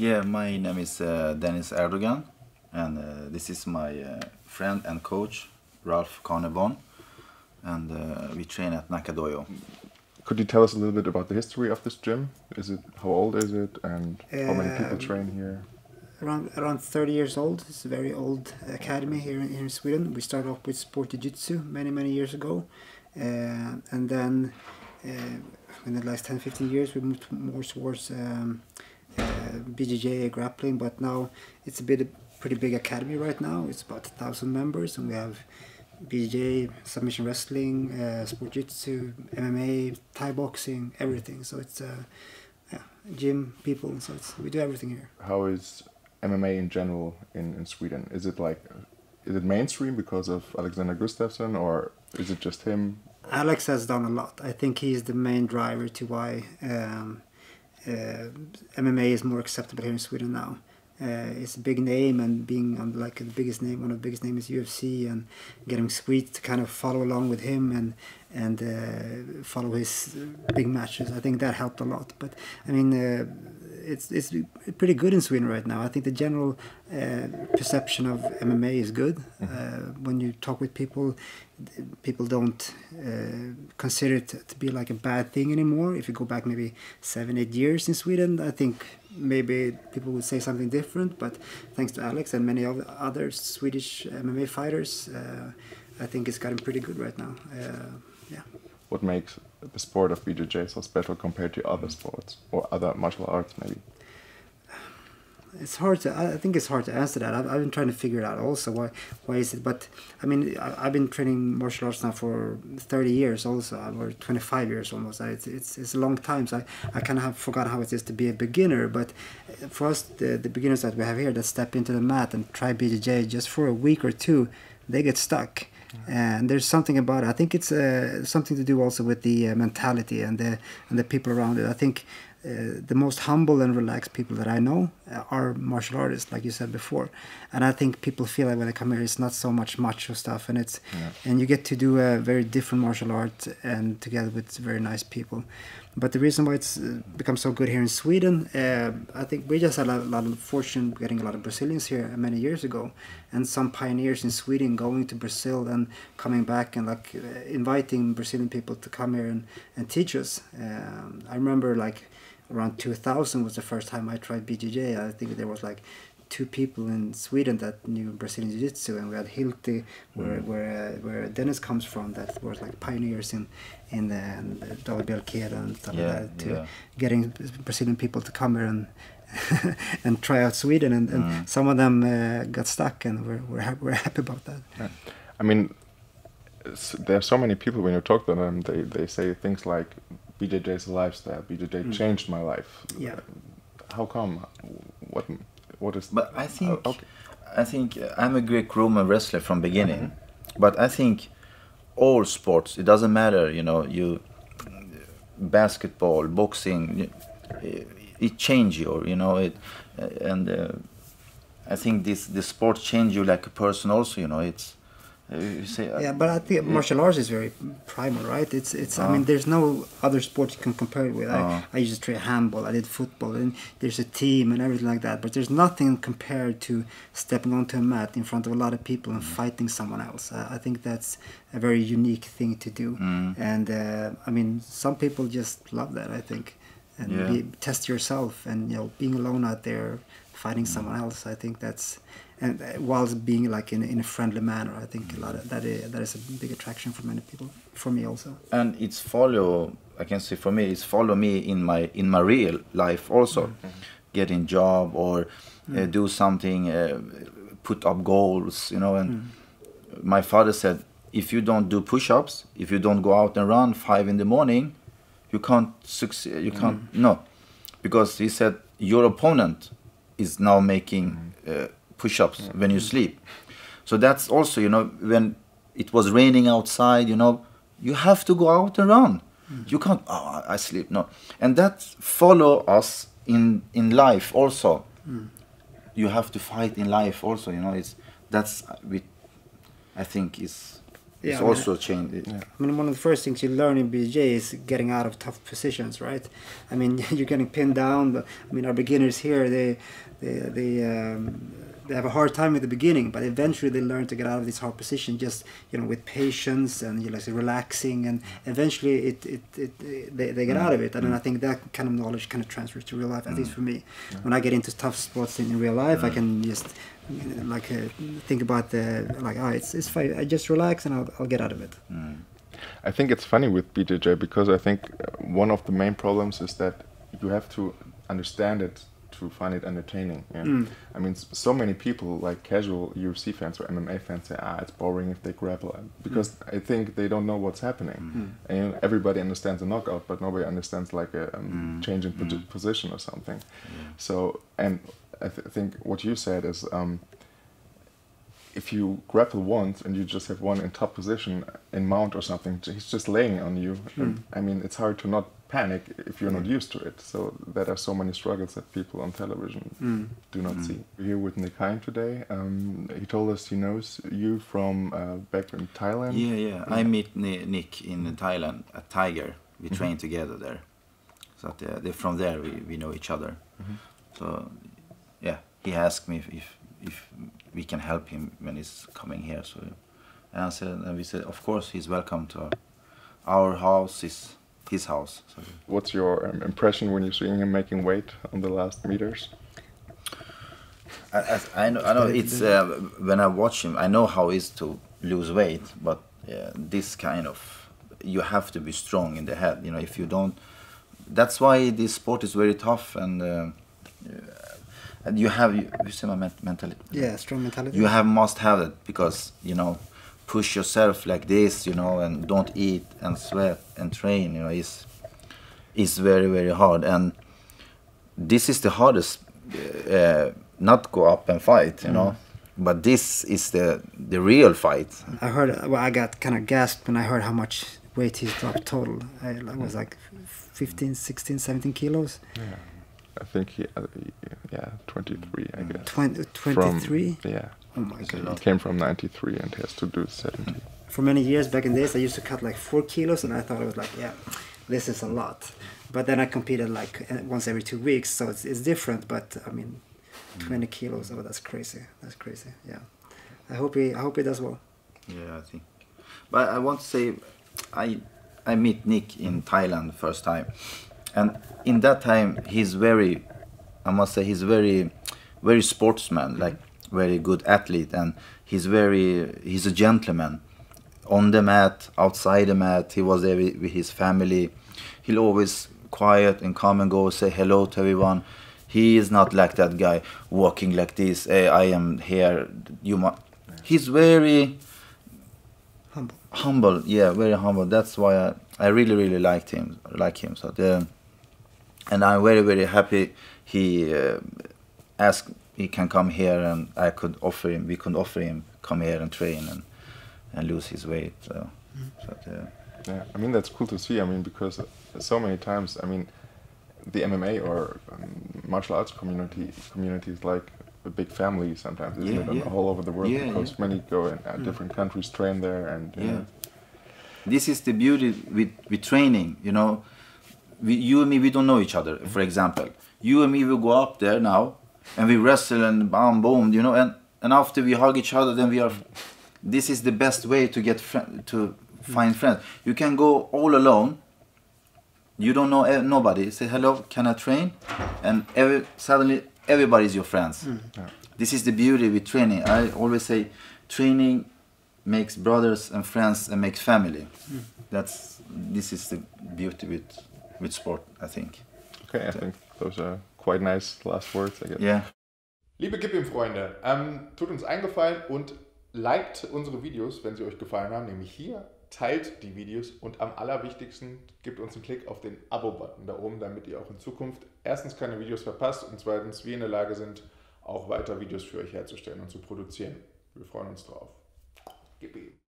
Yeah, my name is Dennis Erdogan, and this is my friend and coach, Ralf Carneborn, and we train at Nacka Dojo. Could you tell us a little bit about the history of this gym? How old is it, and how many people train here? Around 30 years old. It's a very old academy here in Sweden. We started off with sport jiu-jitsu many years ago, and then in the last 10-15 years we moved more towards BJJ grappling, but now it's a pretty big academy right now. It's about 1,000 members, and we have BJJ, submission wrestling, sport jiu-jitsu, MMA, Thai boxing, everything. So it's gym people, so we do everything here. How is MMA in general in Sweden? Is it mainstream because of Alexander Gustafsson, or is it just him? Alex has done a lot. I think he's the main driver to why MMA is more acceptable here in Sweden now. It's a big name, and being on like the biggest name, one of the biggest names is UFC, and getting Swedes to kind of follow along with him and follow his big matches. I think that helped a lot. But I mean, it's pretty good in Sweden right now. I think the general perception of MMA is good. When you talk with people, people don't consider it to be like a bad thing anymore. If you go back maybe 7-8 years in Sweden, I think maybe people would say something different, but thanks to Alex and many other Swedish MMA fighters, I think it's gotten pretty good right now. Yeah. What makes the sport of BJJ so special compared to other sports or other martial arts, maybe? It's hard to. I think it's hard to answer that. I've been trying to figure it out also. Why is it? But I mean, I've been training martial arts now for 30 years also, or 25 years almost. It's a long time. So I kind of have forgotten how it is to be a beginner. But for us, the beginners that we have here that step into the mat and try BJJ just for a week or two, they get stuck. And there's something about it. I think it's something to do also with the mentality and the people around it. I think the most humble and relaxed people that I know are martial artists, like you said before. And I think people feel like when they come here, it's not so much macho stuff, and and you get to do a very different martial art and together with very nice people. But the reason why it's become so good here in Sweden, I think we just had a lot of fortune getting a lot of Brazilians here many years ago, and some pioneers in Sweden going to Brazil and coming back and like inviting Brazilian people to come here and teach us. I remember like around 2000 was the first time I tried BJJ. I think there was like 2 people in Sweden that knew Brazilian Jiu-Jitsu, and we had Hilti, where Dennis comes from, that was like pioneers in the Belkeda and stuff like that, to getting Brazilian people to come here and try out Sweden, and some of them got stuck, and we're happy about that. Yeah. I mean, there are so many people, when you talk to them, they say things like, BJJ is a lifestyle, BJJ changed my life. Yeah. How come? What is? But I think I'm a Greek-Roman wrestler from beginning, but I think all sports, it doesn't matter, you basketball, boxing, it change you, and I think this sport change you like a person also, it's. You say, yeah, but I think martial arts is very primal, right? It's. I mean, there's no other sport you can compare it with. I used to train handball, I did football, and there's a team and everything like that. But there's nothing compared to stepping onto a mat in front of a lot of people and fighting someone else. I think that's a very unique thing to do. And I mean, some people just love that, I think, and test yourself, and being alone out there fighting someone else. I think that's. And whilst being like in a friendly manner, I think a lot of that is a big attraction for many people. For me also. And it's follow. I can say for me, it's follow me in my real life also. Getting job or do something, put up goals, And my father said, if you don't do push-ups, if you don't go out and run 5 in the morning, you can't succeed. You can't because he said your opponent is now making. Push-ups when you sleep. So that's also, when it was raining outside, you have to go out and run. You can't, I sleep, no. And that follow us in life also. You have to fight in life also, I think is Yeah, it's I mean, also changed. I mean, one of the first things you learn in BJJ is getting out of tough positions, right? I mean, you're getting pinned down, but I mean, our beginners here, they have a hard time at the beginning, but eventually they learn to get out of this hard position, just with patience and relaxing, and eventually they get out of it. And then I think that kind of knowledge kind of transfers to real life, at least for me. When I get into tough spots in real life, I can just think about it's fine. I just relax and I'll get out of it. I think it's funny with BJJ because I think one of the main problems is that you have to understand it to find it entertaining. Yeah? I mean, so many people, like casual UFC fans or MMA fans, say, it's boring if they grapple, because I think they don't know what's happening. And everybody understands a knockout, but nobody understands like a change in position or something. So, and I think what you said is, if you grapple once and you just have one in top position in mount or something, he's just laying on you. I mean, it's hard to not panic if you're not used to it. So there are so many struggles that people on television do not see. We're here with Nick today. He told us he knows you from back in Thailand. Yeah. I meet Nick in Thailand at Tiger. We train together there. So from there we know each other. So yeah, he asked me if we can help him when he's coming here. So I answered, and we said, of course, he's welcome to our house. Is his house. So. What's your impression when you're seeing him making weight on the last meters? I know it's when I watch him, I know how it is to lose weight, but this kind of, you have to be strong in the head. If you don't, that's why this sport is very tough, and you see my mentality. Yeah, strong mentality. You must have it, because push yourself like this, and don't eat and sweat and train, is very, very hard. And this is the hardest, not go up and fight, but this is the real fight. I got kind of gasped when I heard how much weight he's dropped total. I was like 15, 16, 17 kilos. Yeah. I think 23, I guess. 23? Yeah. Oh my God. He came from 93 and he has to do 70. For many years back in days, I used to cut like 4 kilos, and I thought it was like, this is a lot. But then I competed like once every 2 weeks, so it's different. But I mean, 20 kilos, that's crazy. That's crazy. Yeah. I hope he does well. Yeah, I think. But I want to say, I meet Nick in Thailand the first time, and in that time he's very sportsman, like very good athlete, and he's a gentleman. On the mat, outside the mat, he was there with his family. He'll always quiet and come and go, say hello to everyone. He is not like that guy walking like this. Hey, I am here. He's very humble. Yeah, very humble. That's why I really, really like him. So and I'm very, very happy he asked he can come here, and we could offer him come here and train and lose his weight. Yeah, I mean, that's cool to see. I mean, because so many times, I mean, the MMA or martial arts community is like a big family sometimes, isn't it? All over the world, because many go in different countries, train there, and this is the beauty with training. You and me, we don't know each other. For example, you and me will go up there now, and we wrestle and boom, and after we hug each other, then we are. This is the best way to get find friends. You can go all alone. You don't know nobody. Say hello, can I train? And suddenly everybody is your friends. This is the beauty with training. I always say, training makes brothers and friends and makes family. This is the beauty with sport, I think. Okay, I think those are quite nice last words, I guess. Yeah. Liebe GIB IHM-Freunde, tut uns einen Gefallen und liked unsere Videos, wenn sie euch gefallen haben, nämlich hier, teilt die Videos und am allerwichtigsten, gebt uns einen Klick auf den Abo-Button da oben, damit ihr auch in Zukunft erstens keine Videos verpasst und zweitens wir in der Lage sind, auch weiter Videos für euch herzustellen und zu produzieren. Wir freuen uns drauf. GIB.